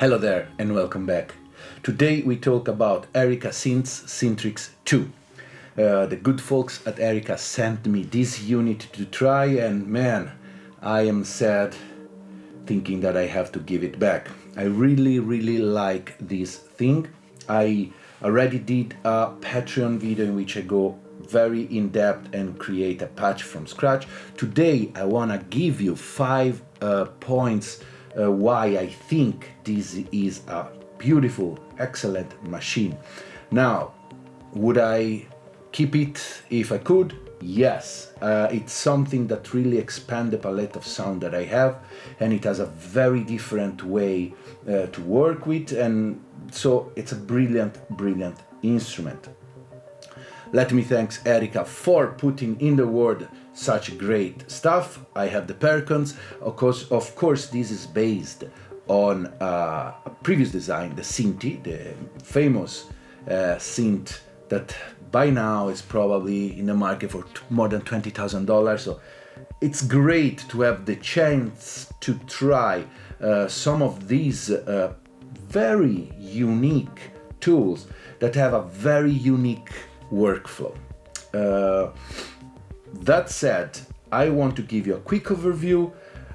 Hello there and welcome back. Today we talk about Erica Synths Syntrx II. The good folks at Erica sent me this unit to try and man, I am sad thinking that I have to give it back. I really like this thing. I already did a Patreon video in which I go very in depth and create a patch from scratch. Today I want to give you 5 points why I think this is a beautiful, excellent machine. Now, would I keep it if I could? Yes, it's something that really expands the palette of sound that I have, and it has a very different way to work with, and so it's a brilliant instrument. Let me thank Erica for putting in the world such great stuff. I have the Percons. Of course, this is based on a previous design, the Synthi, the famous synth that by now is probably in the market for more than $20,000. So it's great to have the chance to try some of these very unique tools that have a very unique workflow. That said, I want to give you a quick overview,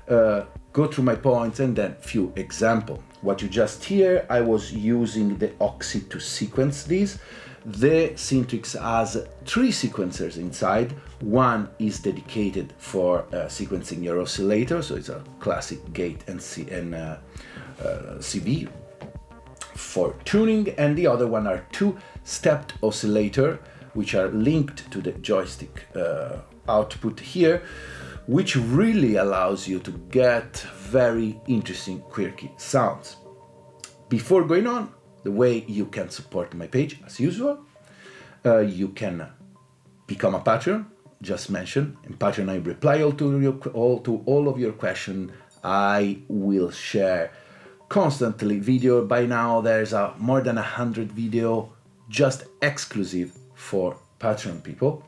go through my points, and then a few examples. What you just hear, I was using the Oxy to sequence these. The Syntrx has 3 sequencers inside. One is dedicated for sequencing your oscillator, so it's a classic gate and CV for tuning, and the other one are 2 stepped oscillator which are linked to the joystick output here, which really allows you to get very interesting quirky sounds. Before going on, the way you can support my page, as usual, you can become a Patreon, just mentioned. In Patreon I reply to all of your questions. I will share constantly video. By now there's more than 100 video just exclusive for Patreon people.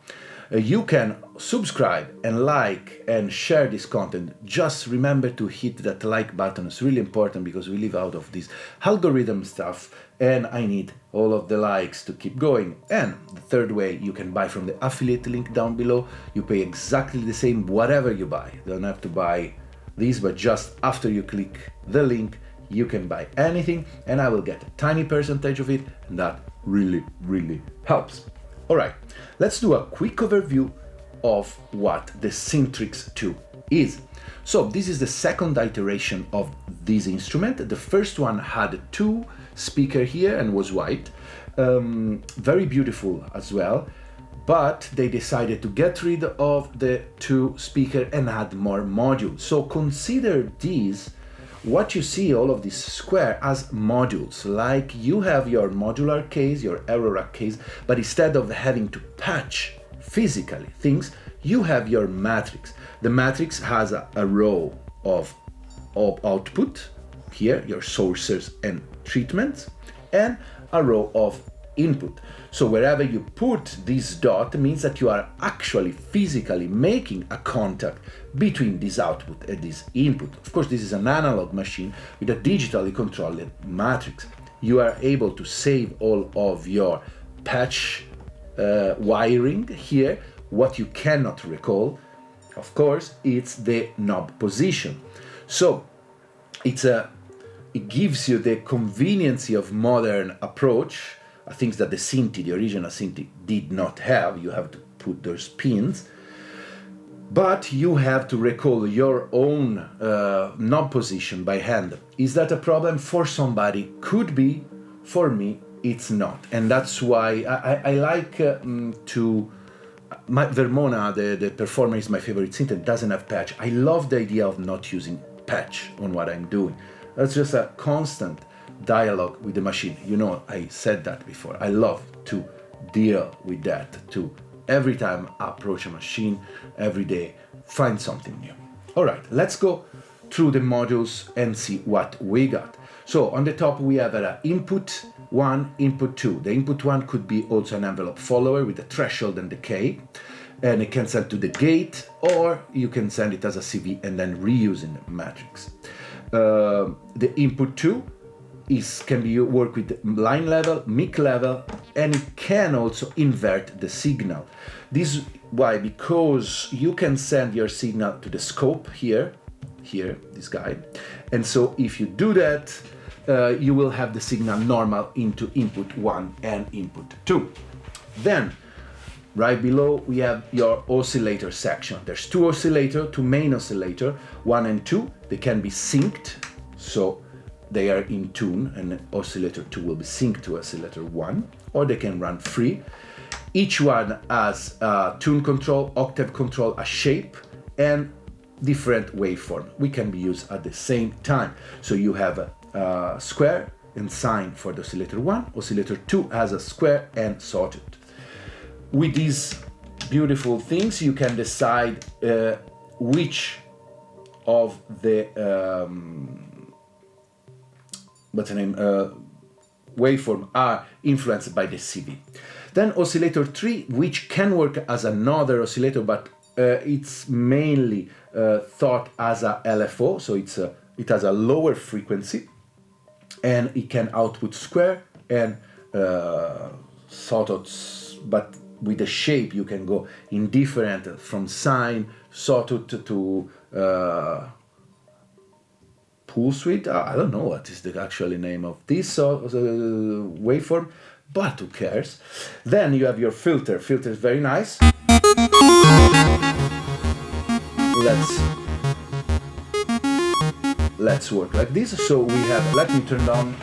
You can subscribe and like and share this content. Just remember to hit that like button. It's really important because we live out of this algorithm stuff and I need all of the likes to keep going. And the third way, you can buy from the affiliate link down below. You pay exactly the same whatever you buy. You don't have to buy these, but just after you click the link, you can buy anything and I will get a tiny percentage of it, and that really helps. All right, let's do a quick overview of what the Syntrx II is. So this is the second iteration of this instrument. The first one had 2 speakers here and was white, very beautiful as well, but they decided to get rid of the 2 speakers and add more modules. So consider these, what you see, all of this square, as modules. Like you have your modular case, your Oora case, but instead of having to patch physically things, you have your matrix. The matrix has a row of output, here your sources and treatments, and a row of input. So wherever you put this dot means that you are actually physically making a contact between this output and this input. Of course, this is an analog machine with a digitally controlled matrix. You are able to save all of your patch wiring here. What you cannot recall, of course, it's the knob position. So it gives you the conveniency of modern approach, things that the Synthi, the original Synthi, did not have. You have to put those pins, but you have to recall your own knob position by hand. Is that a problem? For somebody, could be. For me, it's not, and that's why I like my Vermona, the Performer, is my favorite synth. It doesn't have patch. I love the idea of not using patch on what I'm doing. That's just a constant dialogue with the machine. You know, I said that before. I love to deal with that too. Every time I approach a machine, every day, find something new. All right, let's go through the modules and see what we got. So on the top we have an input 1, input 2. The input 1 could be also an envelope follower with a threshold and decay, and it can send to the gate, or you can send it as a CV and then reuse in the matrix. The input 2 can be work with line level, mic level, and it can also invert the signal. This is why, because you can send your signal to the scope here, this guy, and so if you do that, you will have the signal normal into input 1 and input 2. Then, right below, we have your oscillator section. There's two oscillators, two main oscillators, 1 and 2. They can be synced, so they are in tune, and oscillator 2 will be synced to oscillator 1, or they can run free. Each one has a tune control, octave control, a shape, and different waveform. We can be used at the same time. So you have a square and sine for the oscillator 1, oscillator 2 has a square and sawtooth. With these beautiful things, you can decide which of the waveform are influenced by the CV. Then oscillator 3, which can work as another oscillator, but it's mainly thought as a LFO, so it has a lower frequency, and it can output square and sawtooths, but with the shape you can go in different, from sine, sawtooth to pulse width. I don't know what is the actual name of this waveform, but who cares. Then you have your filter. Filter is very nice. Let's work like this. So we have, let me turn down.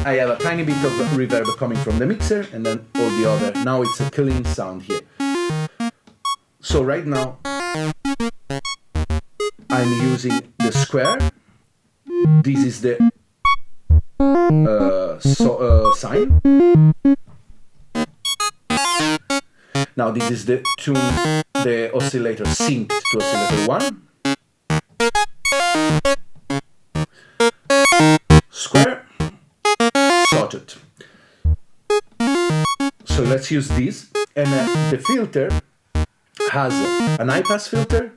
I have a tiny bit of reverb coming from the mixer, and then all the other. Now it's a clean sound here. So right now I'm using the square. This is the sine. Now this is the tune, the oscillator synced to oscillator 1. Square, sawtooth. So let's use this. And the filter has an high pass filter,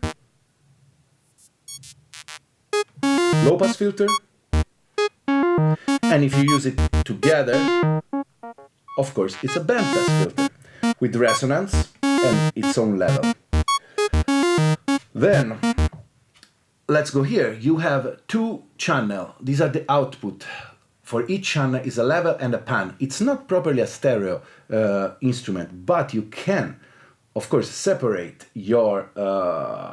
low pass filter, and if you use it together, of course, it's a band pass filter with resonance and its own level. Then let's go here. You have two channels. These are the output. For each channel is a level and a pan. It's not properly a stereo instrument, but you can, of course, separate your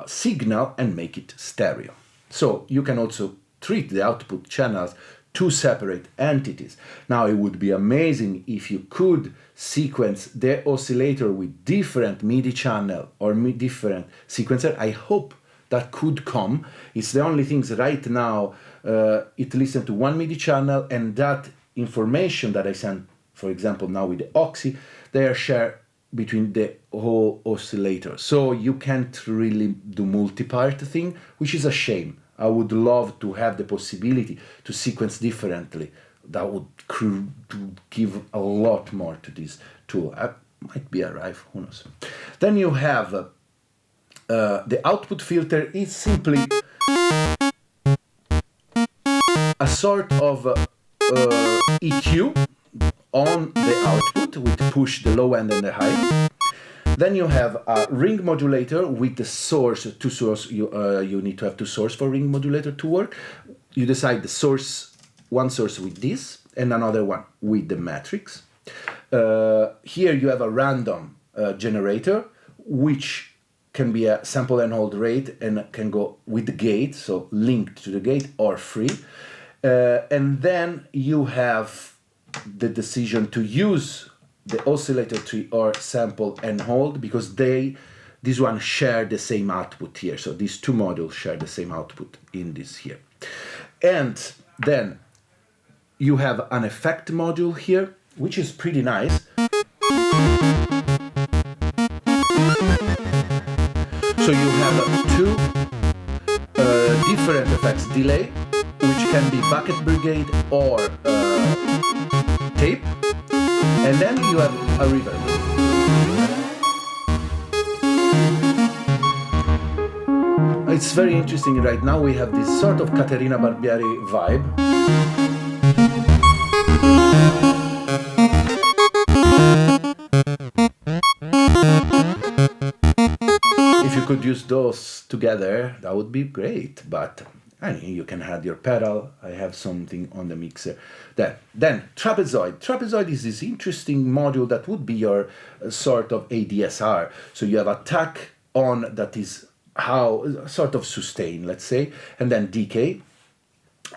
signal and make it stereo. So you can also treat the output channels two separate entities. Now it would be amazing if you could sequence the oscillator with different MIDI channel or different sequencer. I hope that could come. It's the only things right now, it listens to one MIDI channel, and that information that I send, for example, now with the Oxy, they are shared between the whole oscillator. So you can't really do multi-part thing, which is a shame. I would love to have the possibility to sequence differently. That would give a lot more to this tool. Might be arrive, who knows. Then you have the output filter is simply a sort of EQ on the output with push the low end and the high. Then you have a ring modulator with the source, two source. You need to have two source for ring modulator to work. You decide the source, one source with this and another one with the matrix. Here you have a random generator, which can be a sample and hold rate and can go with the gate, so linked to the gate or free. And then you have the decision to use the oscillator tree or sample and hold, because this one share the same output here. So these two modules share the same output in this here. And then you have an effect module here, which is pretty nice. So you have two different effects: delay, which can be bucket brigade or tape, and then you have a reverb. It's very interesting right now. We have this sort of Caterina Barbieri vibe. If you could use those together, that would be great. But I mean, you can add your pedal. I have something on the mixer. Then trapezoid. Trapezoid is this interesting module that would be your sort of ADSR. So you have attack on that is how sort of sustain, let's say, and then decay.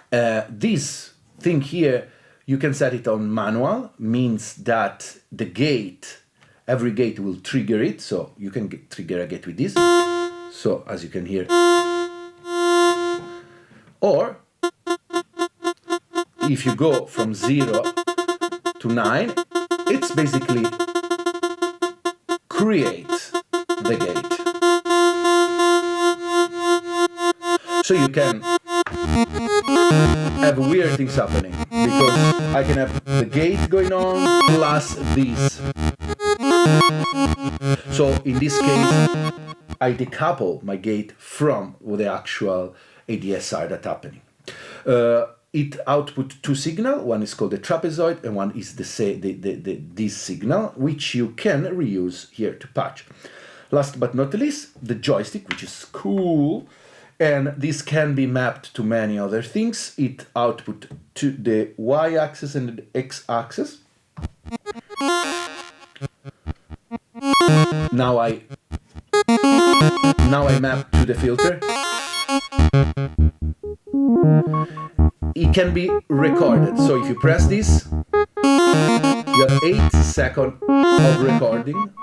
This thing here, you can set it on manual, means that the gate, every gate will trigger it, so you can trigger a gate with this. So as you can hear, or if you go from 0 to 9, it's basically create the gate. So you can have weird things happening, because I can have the gate going on plus this. So in this case, I decouple my gate from the actual ADSR that's happening. It output two signals. One is called the trapezoid, and one is this signal, which you can reuse here to patch. Last but not least, the joystick, which is cool. And this can be mapped to many other things. It output to the y-axis and the x-axis. Now I map to the filter. It can be recorded. So if you press this, you have 8 seconds of recording.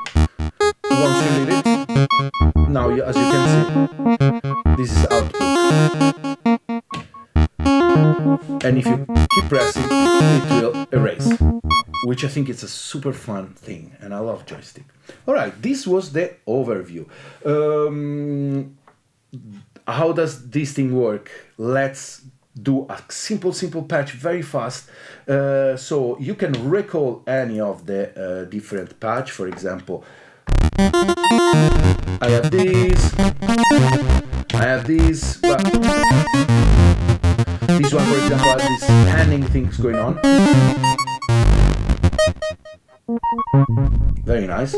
Once you leave it, now as you can see, this is output. And if you keep pressing, it will erase, which I think is a super fun thing, and I love joystick. All right, this was the overview. How does this thing work? Let's do a simple patch very fast. So you can recall any of the different patch. For example, I have this, but this one, for example, has this panning things going on. Very nice.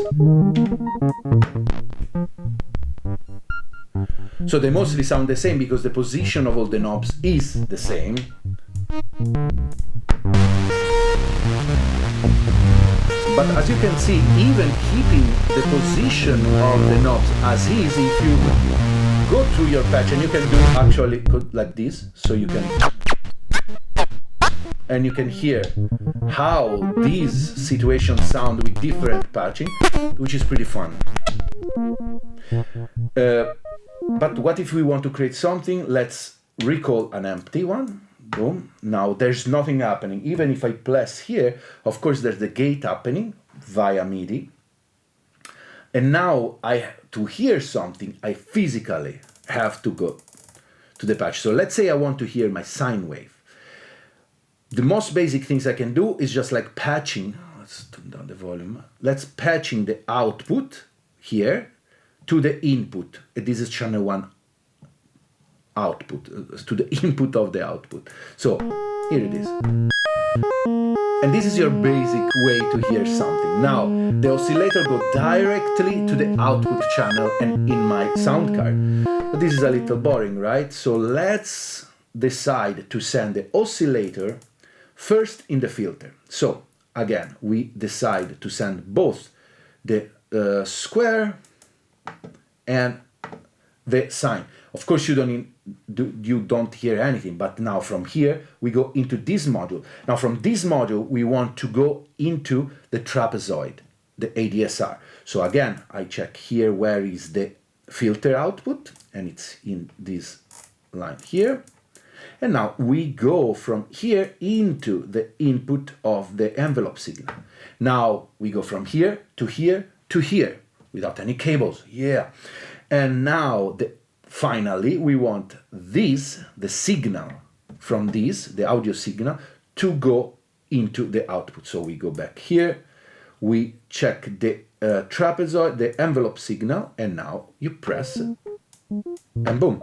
So they mostly sound the same because the position of all the knobs is the same. But as you can see, even keeping the position of the knobs as is, if you go through your patch, and you can do actually like this, so you can, and you can hear how these situations sound with different patching, which is pretty fun. But what if we want to create something? Let's recall an empty one. Boom. Now there's nothing happening. Even if I press here, of course there's the gate happening via MIDI. And now to hear something, I physically have to go to the patch. So let's say I want to hear my sine wave. The most basic things I can do is just like patching. Let's turn down the volume. Let's patching the output here to the input. This is channel 1 output, to the input of the output. So here it is. And this is your basic way to hear something. Now the oscillator goes directly to the output channel and in my sound card. But this is a little boring, right? So let's decide to send the oscillator first in the filter. So again, we decide to send both the square and the sine. Of course, you don't hear anything, but now from here we go into this module. Now from this module we want to go into the trapezoid, the ADSR. So again, I check here where is the filter output, and it's in this line here. And now we go from here into the input of the envelope signal. Now we go from here to here to here without any cables. Yeah. And now finally we want this, the signal from this, the audio signal, to go into the output. So we go back here, we check the trapezoid, the envelope signal, and now you press and boom.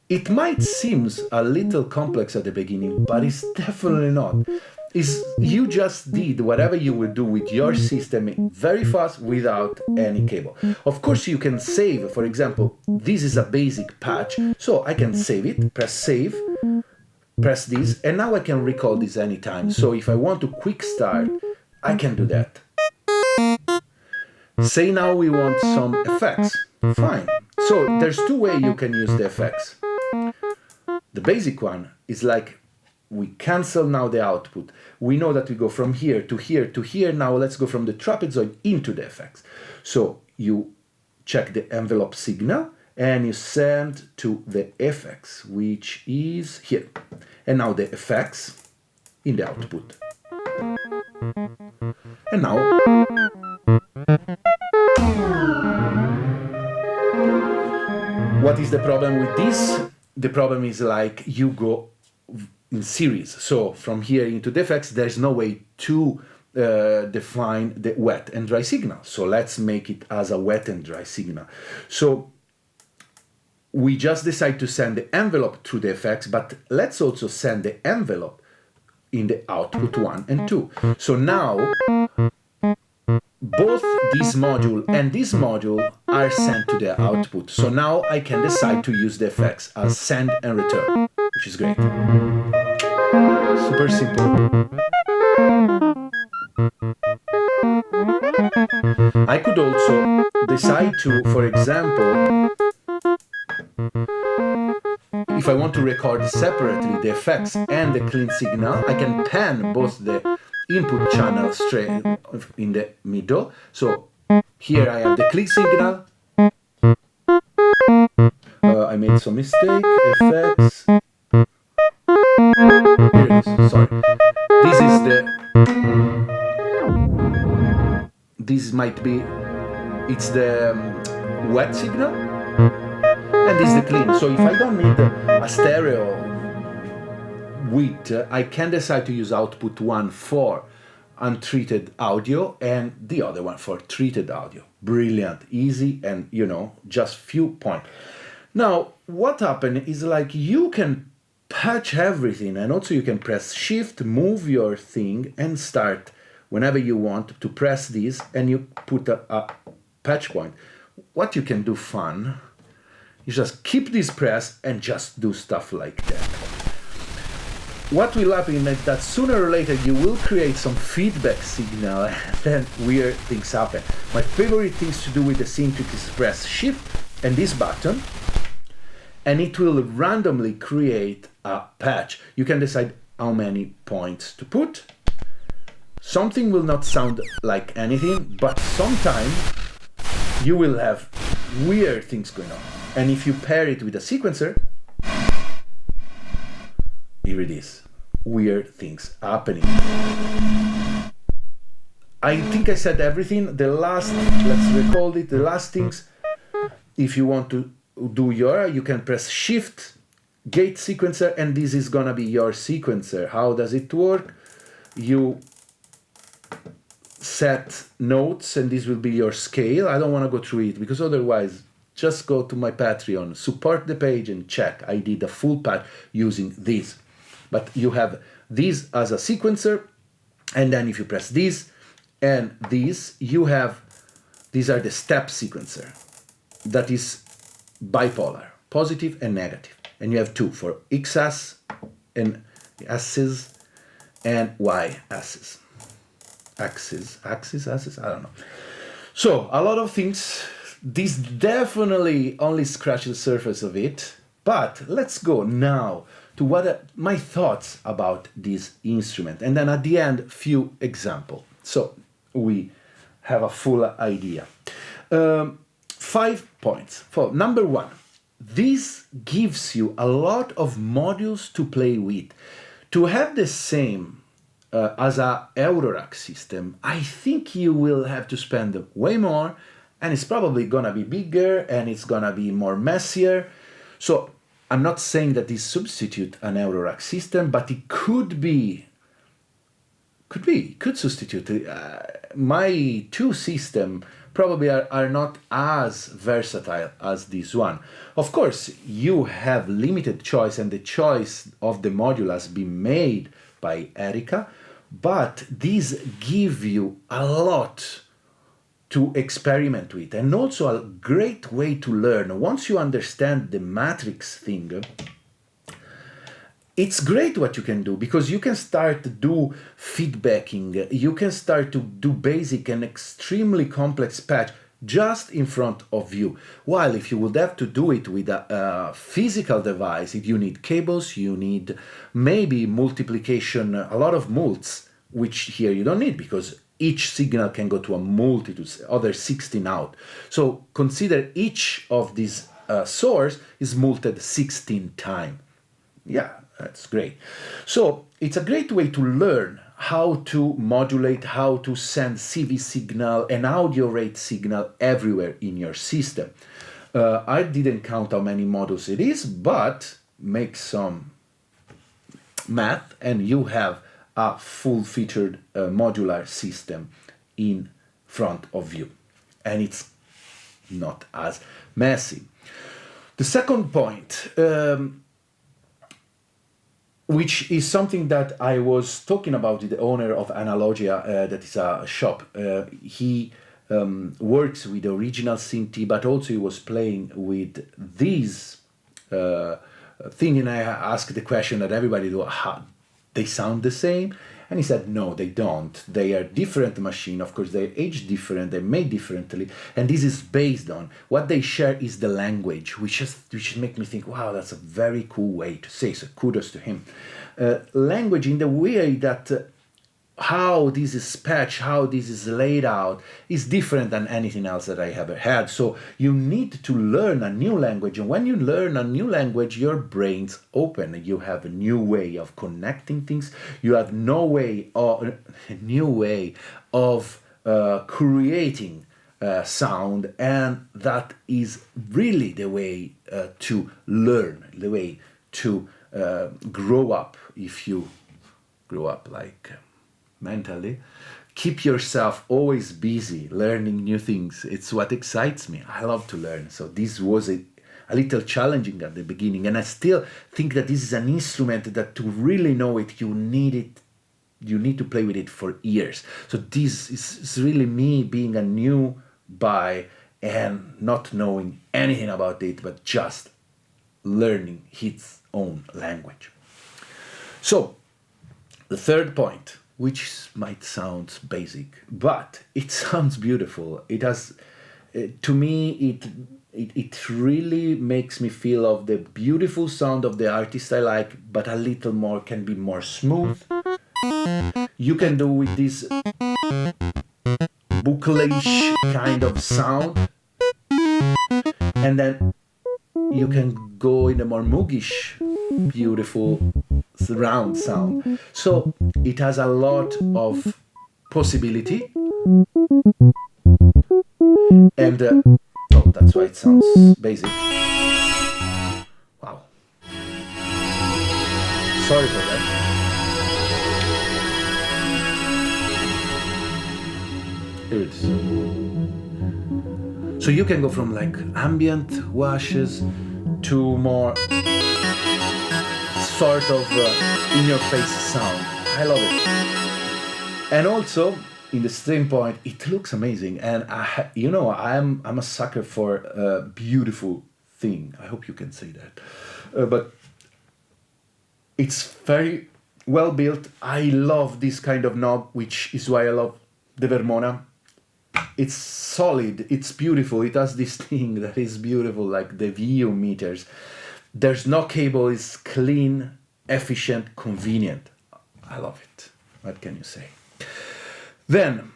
It might seem a little complex at the beginning, but it's definitely not. You just did whatever you would do with your system very fast without any cable. Of course, you can save. For example, this is a basic patch, so I can save it, press save, press this, and now I can recall this anytime. So if I want to quick start, I can do that. Say now we want some effects. Fine. So there's two ways you can use the effects. The basic one is like we cancel now the output. We know that we go from here to here to here. Now let's go from the trapezoid into the effects. So you check the envelope signal and you send to the effects, which is here. And now the effects in the output. And now what is the problem with this? The problem is like you go in series. So from here into the effects, there's no way to define the wet and dry signal. So let's make it as a wet and dry signal. So we just decide to send the envelope through the effects, but let's also send the envelope in the output 1 and 2. So now both this module and this module are sent to the output. So now I can decide to use the effects as send and return, which is great. Super simple. I could also decide to, for example, if I want to record separately the effects and the clean signal, I can pan both the input channel straight in the middle. So here I have the clean signal. I made some mistake. Effects. Here it is. Sorry. This is the. This might be. It's the wet signal, and this is the clean. So if I don't need a stereo width, I can decide to use output 1 for untreated audio and the other one for treated audio. Brilliant, easy, and just few points. Now, what happened is like you can patch everything, and also you can press shift, move your thing, and start whenever you want to press this, and you put a patch point. What you can do fun, you just keep this press and just do stuff like that. What will happen is that sooner or later you will create some feedback signal and then weird things happen. My favorite things to do with the Syntrx is press shift and this button, and it will randomly create a patch. You can decide how many points to put. Something will not sound like anything, but sometimes you will have weird things going on. And if you pair it with a sequencer, here it is. Weird things happening. I think I said everything. The last, let's recall it, the last things, if you want to do you can press shift, gate sequencer, and this is gonna be your sequencer. How does it work? You set notes and this will be your scale. I don't want to go through it because otherwise just go to my Patreon, support the page and check. I did a full patch using this. But you have this as a sequencer, and then if you press this and this, you have, these are the step sequencer. That is bipolar, positive and negative. And you have two for X-axis and S's and Y-axis. Axis, I don't know. So, a lot of things. This definitely only scratches the surface of it. But let's go now to what my thoughts about this instrument. And then at the end, few examples. So, we have a full idea. 5 points. For number 1, this gives you a lot of modules to play with. To have the same as a Oora system, I think you will have to spend way more, and it's probably gonna be bigger and it's gonna be more messier. So I'm not saying that this substitute an Oora system, but it could substitute. My 2 system probably are not as versatile as this one. Of course, you have limited choice, and the choice of the module has been made by Erika, but these give you a lot to experiment with, and also a great way to learn. Once you understand the matrix thing, it's great what you can do, because you can start to do feedbacking, you can start to do basic and extremely complex patch just in front of you. While if you would have to do it with a physical device, if you need cables, you need maybe multiplication, a lot of mults, which here you don't need, because each signal can go to a multitude, other 16 out. So consider each of these source is multed 16 times. Yeah, that's great. So it's a great way to learn how to modulate, how to send CV signal and audio rate signal everywhere in your system. I didn't count how many modules it is, but make some math and you have a full-featured modular system in front of you. And it's not as messy. The second point, which is something that I was talking about with the owner of Analogia, that is a shop. He works with the original Synthi, but also he was playing with these thing, and I asked the question that everybody do, how they sound the same? And he said, no, they don't. They are different machine. Of course, they're aged different, they're made differently. And this is based on what they share is the language, which make me think, wow, that's a very cool way to say. So kudos to him. Language in the way that how this is patched, how this is laid out is different than anything else that I ever had. So you need to learn a new language. And when you learn a new language, your brain's open. You have a new way of connecting things. You have a new way of creating sound. And that is really the way to learn, the way to grow up. If you grow up like mentally, keep yourself always busy learning new things. It's what excites me. I love to learn. So this was a little challenging at the beginning, and I still think that this is an instrument that to really know it, you need to play with it for years. So this is really me being a new buy and not knowing anything about it, but just learning its own language. So the third point, which might sound basic, but it sounds beautiful. It has, to me, it really makes me feel of the beautiful sound of the artist I like, but a little more, can be more smooth. You can do with this booklish kind of sound, and then you can go in a more moogish, beautiful surround sound. So it has a lot of possibility, and oh, that's why it sounds basic. Wow, sorry for that. Here it is. So you can go from like ambient washes to more sort of in-your-face sound. I love it. And also, in the same point, it looks amazing. And I'm a sucker for a beautiful thing. I hope you can say that. But it's very well built. I love this kind of knob, which is why I love the Vermona. It's solid. It's beautiful. It has this thing that is beautiful, like the VU meters. There's no cable, it's clean, efficient, convenient. I love it. What can you say? Then,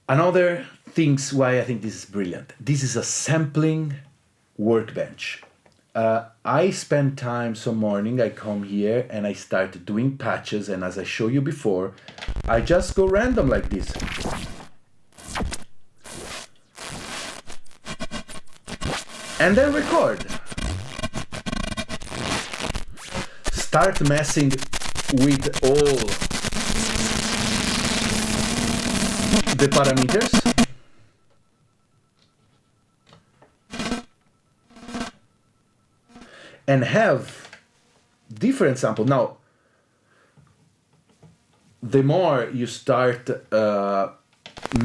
another things why I think this is brilliant. This is a sampling workbench. I spend time some morning, I come here and I start doing patches, and as I show you before, I just go random like this. And then record. Start messing with all the parameters. and have different samples. Now, the more you start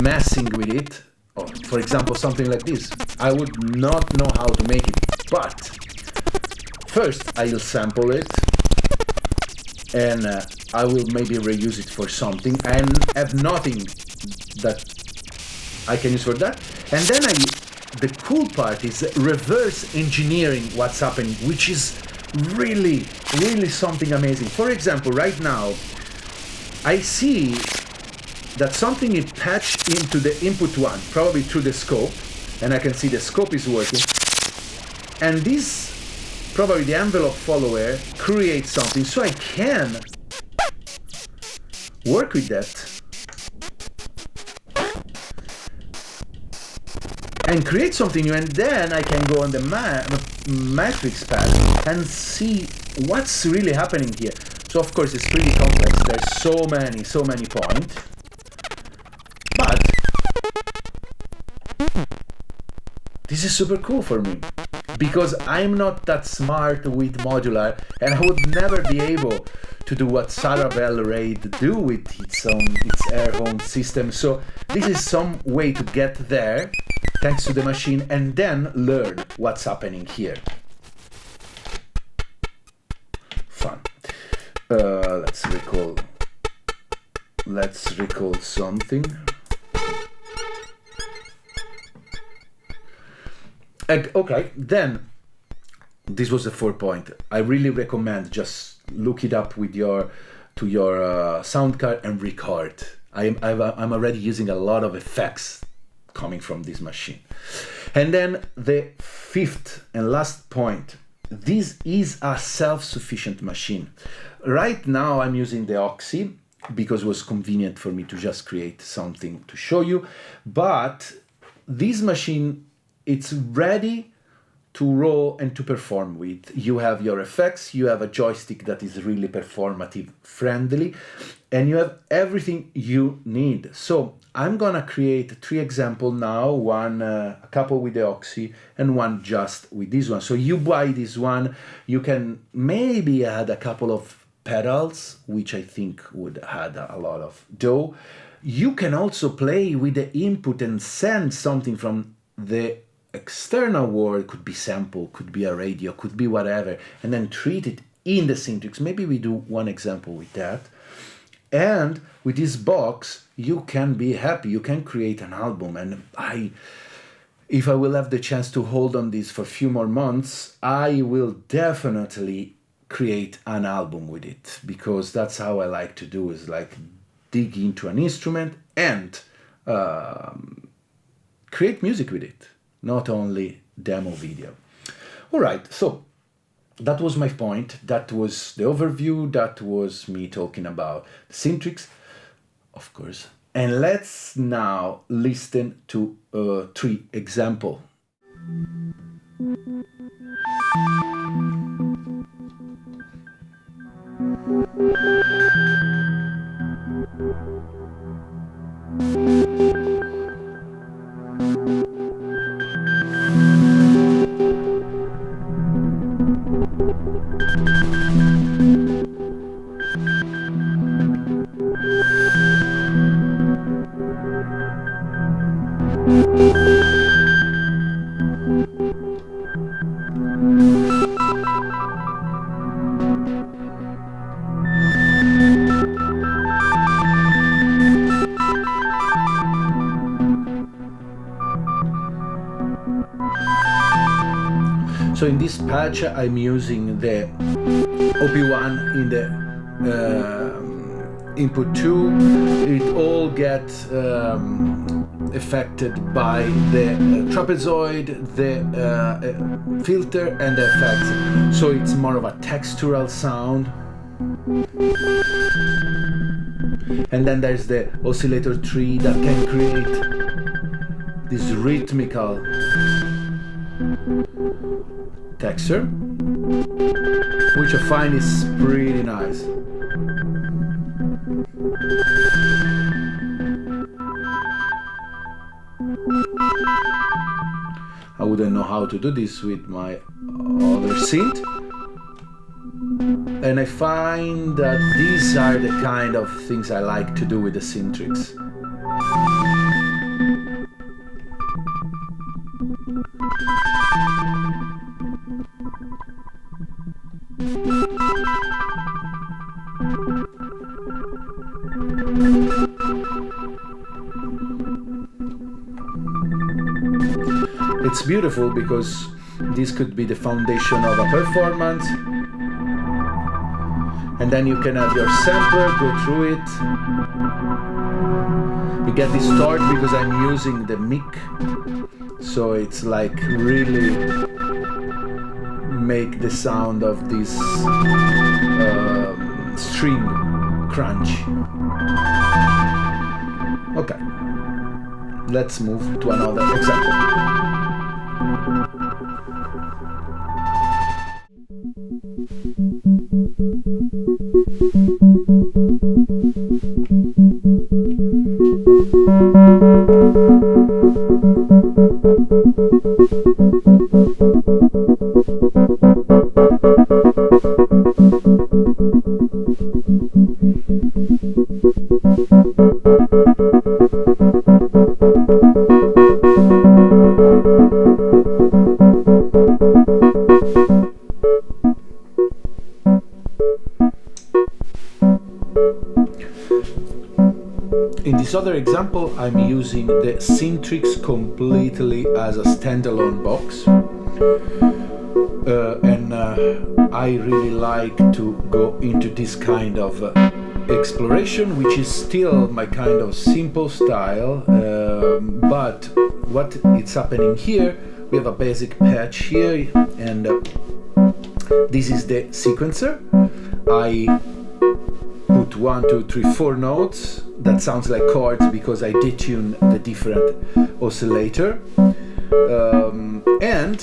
messing with it, or for example, something like this, I would not know how to make it, but first I'll sample it, and I will maybe reuse it for something, and have nothing that I can use for that. And then the cool part is reverse engineering what's happening, which is really, really something amazing. For example, right now, I see that something is patched into the input one, probably through the scope, and I can see the scope is working. And this, probably the envelope follower, creates something, so I can work with that and create something new, and then I can go on the matrix pad and see what's really happening here. So of course it's pretty complex, there's so many points, but this is super cool for me, because I'm not that smart with modular, and I would never be able to do what Sarah Bell Reid do with its air home system. So this is some way to get there, thanks to the machine, and then learn what's happening here. Fun. Let's recall something. Okay, then this was the 4 point. I really recommend just look it up with your sound card and record. I'm already using a lot of effects coming from this machine. And then the 5th and last point. This is a self-sufficient machine. Right now I'm using the Oxy because it was convenient for me to just create something to show you. But this machine, it's ready to roll and to perform with. You have your effects, you have a joystick that is really performative friendly, and you have everything you need. So I'm gonna create 3 examples now, a couple with the Oxy and one just with this one. So you buy this one, you can maybe add a couple of pedals, which I think would add a lot of dough. You can also play with the input and send something from the external world, could be sample, could be a radio, could be whatever, and then treat it in the Syntrx. Maybe we do one example with that. And with this box, you can be happy, you can create an album. And if I will have the chance to hold on this for a few more months, I will definitely create an album with it, because that's how I like to do, is like dig into an instrument and create music with it, not only demo video. All right, so that was my point. That was the overview. That was me talking about Syntrx, of course. And let's now listen to 3 examples. So in this patch, I'm using the OP1 in the input 2. It all gets affected by the trapezoid, the filter, and the effects. So it's more of a textural sound. And then there's the oscillator tree that can create this rhythmical texture, which I find is pretty nice. I wouldn't know how to do this with my other synth, And I find that these are the kind of things I like to do with the Syntrx. It's beautiful because this could be the foundation of a performance, and then you can have your sampler go through it. You get distorted because I'm using the mic, so it's like really make the sound of this string crunch. Okay, let's move to another example. In this other example, I'm using the Syntrx completely as a standalone box, and I really like to go into this kind of exploration, which is still my kind of simple style, but what is happening here, we have a basic patch here, and this is the sequencer. I put 1, 2, 3, 4 notes that sounds like chords because I detune the different oscillator, and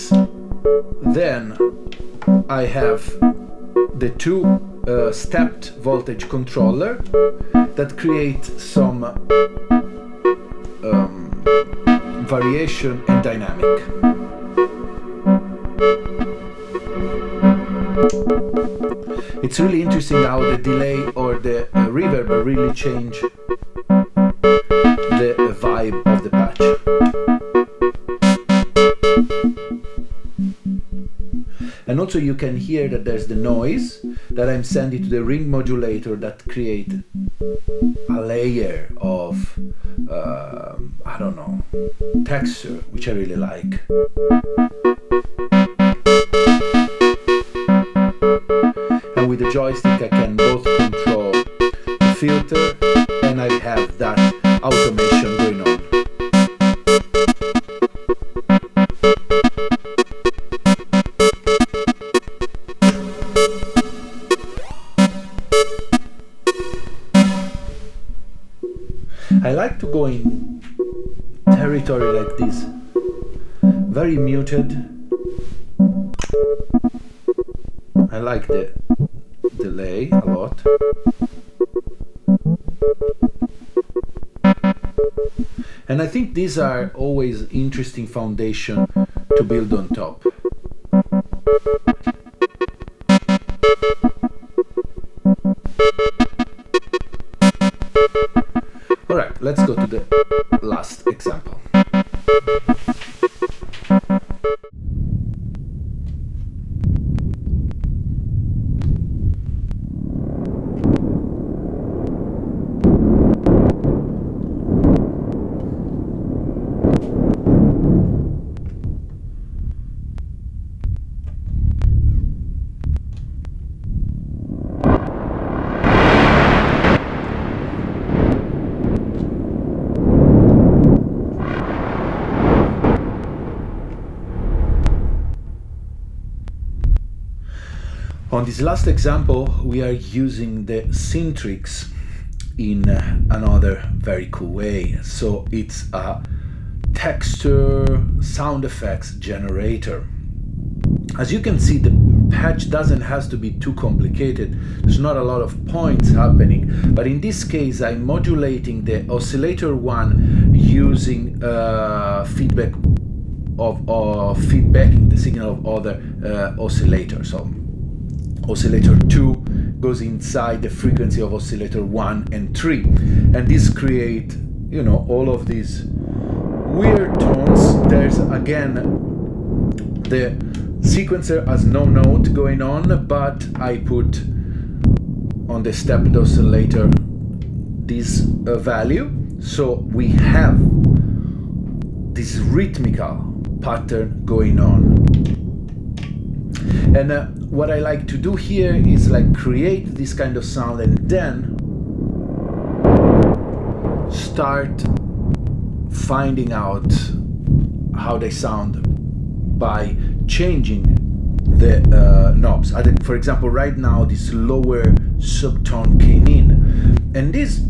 then I have the two stepped voltage controller that create some variation and dynamic. It's really interesting how the delay or the reverb really change the vibe of the patch. And also you can hear that there's the noise that I'm sending to the ring modulator that create a layer of I don't know, texture, which I really like. And with the joystick I can both control the filter and I have that automation going on. I like to go in territory like this, very muted. I like the delay a lot. And I think these are always interesting foundation to build on top. Alright, let's go to the last example. On this last example, we are using the Syntrx in another very cool way. So it's a texture sound effects generator. As you can see, the patch doesn't have to be too complicated. There's not a lot of points happening, but in this case I'm modulating the oscillator 1 using feedback of feedbacking the signal of other oscillators. So oscillator 2 goes inside the frequency of oscillator 1 and 3, and this create, you know, all of these weird tones. There's again, the sequencer has no note going on, but I put on the stepped oscillator this value, so we have this rhythmical pattern going on. And what I like to do here is like create this kind of sound and then start finding out how they sound by changing the knobs. For example, right now this lower subtone came in, and this,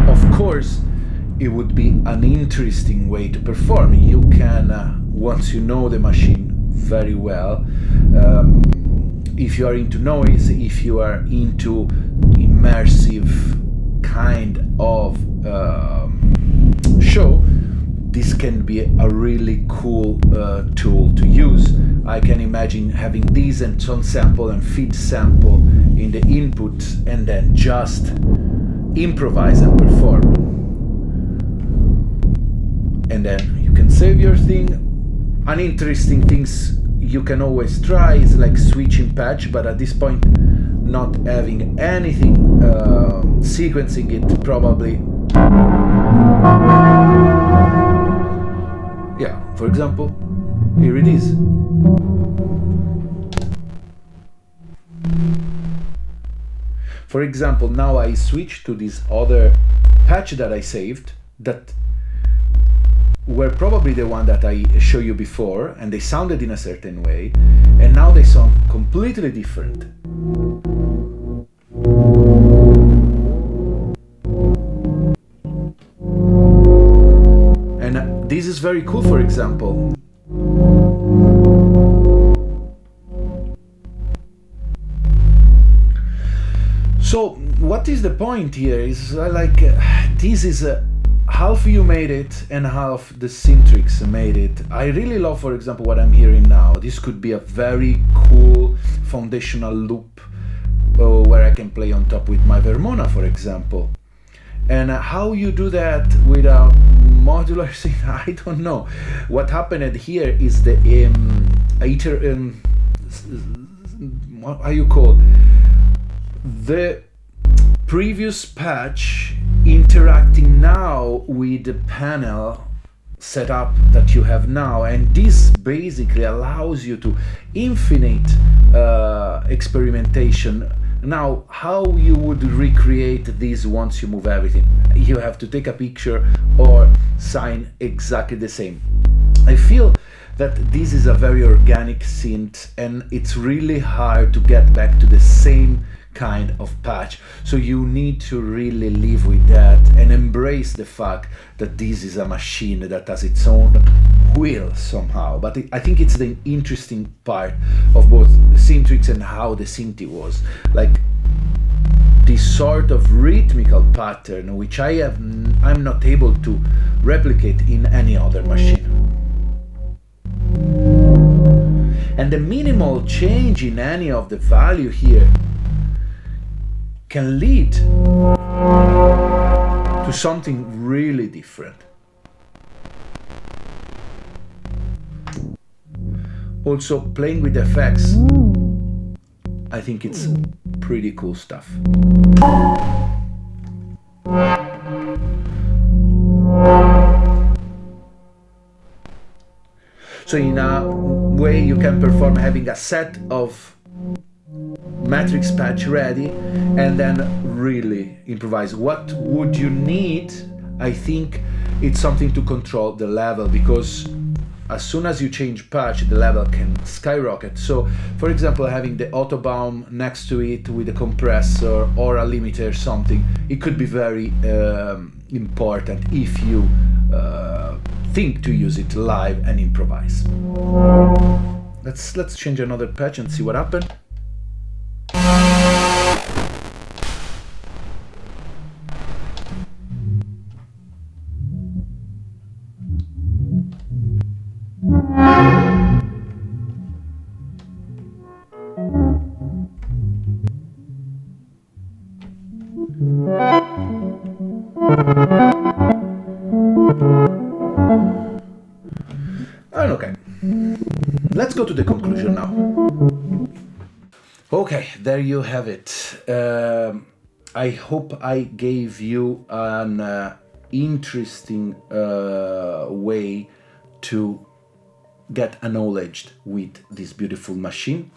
of course, it would be an interesting way to perform. You can, once you know the machine very well, if you are into noise, if you are into immersive kind of show, this can be a really cool tool to use. I can imagine having these and tone sample and feed sample in the input and then just improvise and perform. And then you can save your thing. An interesting things you can always try is like switching patch, but at this point not having anything sequencing it, probably, yeah, for example, here it is. For example, now I switch to this other patch that I saved, that were probably the one that I showed you before, and they sounded in a certain way, and now they sound completely different. And this is very cool, for example. So what is the point here is like this is half you made it and half the Syntrx made it. I really love, for example, what I'm hearing now. This could be a very cool foundational loop where I can play on top with my Vermona, for example. And how you do that without modular synth, I don't know. What happened here is the what are you called? The previous patch interacting now with the panel setup that you have now, and this basically allows you to infinite experimentation. Now, how you would recreate this once you move everything? You have to take a picture or sign exactly the same. I feel that this is a very organic synth, and it's really hard to get back to the same kind of patch. So you need to really live with that and embrace the fact that this is a machine that has its own will somehow. But I think it's the interesting part of both the Syntrx and how the Synthi was. Like this sort of rhythmical pattern which I'm not able to replicate in any other machine. And the minimal change in any of the value here can lead to something really different. Also, playing with effects, I think it's pretty cool stuff. So in a way you can perform having a set of matrix patch ready and then really improvise. What would you need? I think it's something to control the level, because as soon as you change patch, the level can skyrocket. So for example, having the autobahn next to it with a compressor or a limiter or something, it could be very important if you think to use it live and improvise. Let's change another patch and see what happened. And okay, let's go to the conclusion now. Okay, there you have it. I hope I gave you an interesting way to get acknowledged with this beautiful machine.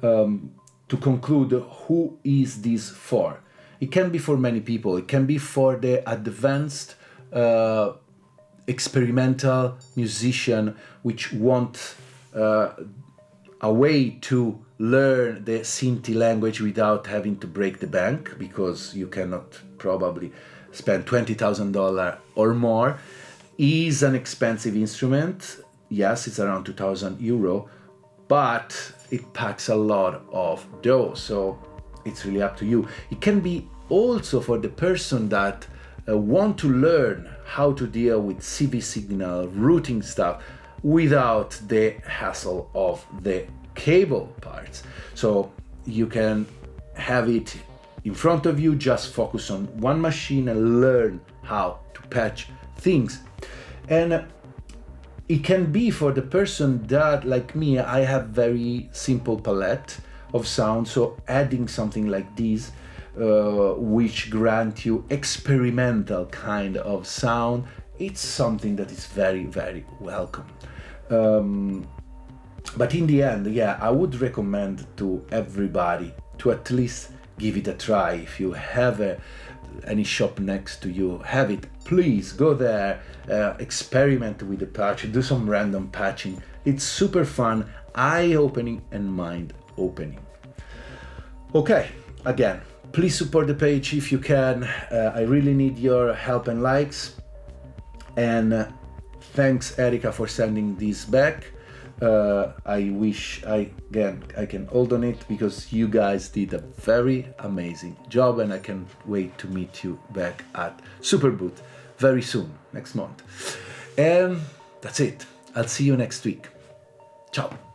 To conclude, who is this for? It can be for many people. It can be for the advanced experimental musician which want a way to learn the Synthi language without having to break the bank, because you cannot probably spend $20,000 or more. Is an expensive instrument. Yes, it's around 2,000 euro, but it packs a lot of dough, so it's really up to you. It can be also for the person that want to learn how to deal with CV signal, routing stuff, without the hassle of the cable parts. So you can have it in front of you, just focus on one machine and learn how to patch things. And it can be for the person that, like me, I have very simple palette of sound, so adding something like this, which grant you experimental kind of sound, it's something that is very, very welcome. But in the end, yeah, I would recommend to everybody to at least give it a try. If you have any shop next to you, have it, please go there, experiment with the patch, do some random patching. It's super fun, eye-opening and mind-opening. Okay, again, please support the page if you can. I really need your help and likes. And thanks, Erika, for sending this back. I wish I can hold on it, because you guys did a very amazing job, and I can't wait to meet you back at Superboot very soon, next month. And that's it. I'll see you next week. Ciao.